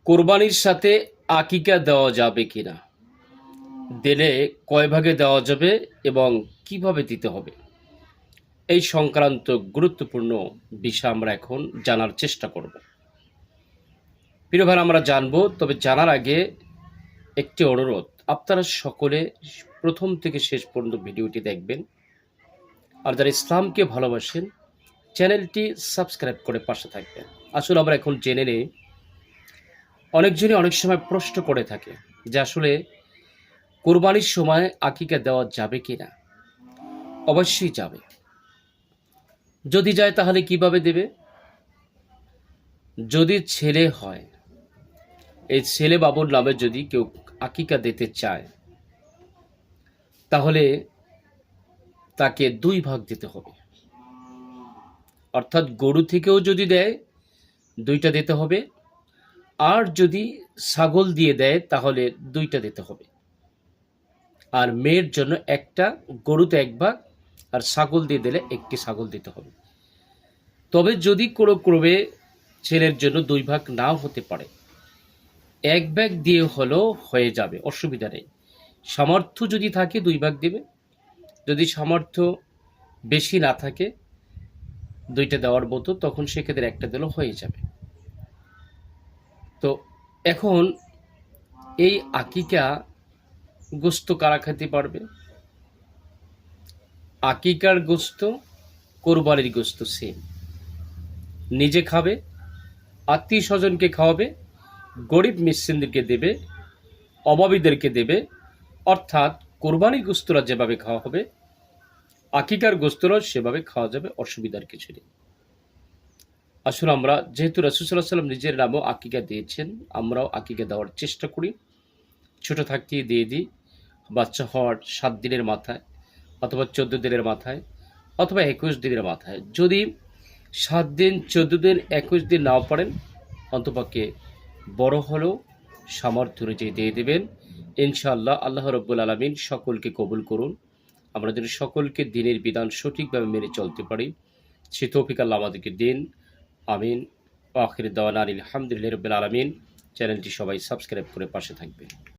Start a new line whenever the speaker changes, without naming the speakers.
কোরবানির সাথে আকিকা দেওয়া যাবে কিনা, দিলে কয় ভাগে দেওয়া যাবে এবং কিভাবে দিতে হবে, এই সংক্রান্ত গুরুত্বপূর্ণ বিষয় আমরা এখন জানার চেষ্টা করব। প্রিয় ভাই, আমরা জানবো, তবে জানার আগে একটি অনুরোধ, আপনারা সকলে প্রথম থেকে শেষ পর্যন্ত ভিডিওটি দেখবেন। আর যারা ইসলামকে ভালোবাসেন চ্যানেলটি সাবস্ক্রাইব করে পাশে থাকবেন। আসলে আমরা এখন জেনে নেই, অনেকজনই অনেক সময় প্রশ্ন করে থাকে যে আসলে কোরবানির সময় আকিকা দেওয়া যাবে কিনা। অবশ্যই যাবে। যদি যায় তাহলে কিভাবে দেবে? যদি ছেলে হয়, এই ছেলে বাবুর নামে যদি কেউ আকিকা দিতে চায়, তাহলে তাকে 2 ভাগ দিতে হবে। অর্থাৎ গরু থেকেও যদি দেয় 2টা দিতে হবে, আর যদি ছাগল দিয়ে দেয় তাহলে 2টা দিতে হবে। আর মেয়ের জন্য একটা, গরুতে 1 ভাগ, আর ছাগল দিয়ে দিলে 1টি ছাগল দিতে হবে। তবে যদি কোনো ক্রমে ছেলের জন্য 2 ভাগ নাও হতে পারে, 1 ভাগ দিয়ে হলেও হয়ে যাবে, অসুবিধা নেই। সামর্থ্য যদি থাকে 2 ভাগ দেবে, যদি সামর্থ্য বেশি না থাকে 2টা দেওয়ার মতো, তখন সেক্ষেত্রে 1টা দিলেও হয়ে যাবে। তো এখন এই আকিকা গোস্ত কারা খেতে পারবে? আকিকার গোস্ত কোরবানির গোস্ত সেম। নিজে খাবে, আত্মীয় স্বজনকে খাওয়াবে, গরিব মিসকিনদেরকে দেবে, অভাবীদেরকে দেবে। অর্থাৎ কোরবানির গোস্তরা যেভাবে খাওয়া হবে, আকিকার গোস্তরাও সেভাবে খাওয়া যাবে, অসুবিধার কিছু নেই। আসলে আমরা যেহেতু রাসূল সাল্লাল্লাহু আলাইহি ওয়াসাল্লাম নিজের নামও আকিকা দিয়েছেন, আমরাও আকিকা দেওয়ার চেষ্টা করি। ছোট থাকতেই দিয়ে দিই, বাচ্চা হওয়ার 7 দিনের মাথায়, অথবা 14 দিনের মাথায়, অথবা 21 দিনের মাথায়। যদি 7 দিন, 14 দিন, 21 দিন নাও পারেন, অন্তপক্ষে বড় হলেও সামর্থ্য অনুযায়ী দিয়ে দেবেন। ইনশাআল্লাহ আল্লাহ রাব্বুল আলামিন সকলকে কবুল করুন। আমরা যেন সকলকে দ্বীনের বিধান সঠিকভাবে মেনে চলতে পারি, সে তৌফিক আল্লাহ আমাদেরকে দিন। আমিন। ওয়া আখিরু দাওয়ানা আলহামদুলিল্লাহি রাব্বিল আলামিন। চ্যানেলটি সবাই সাবস্ক্রাইব করে পাশে থাকবেন।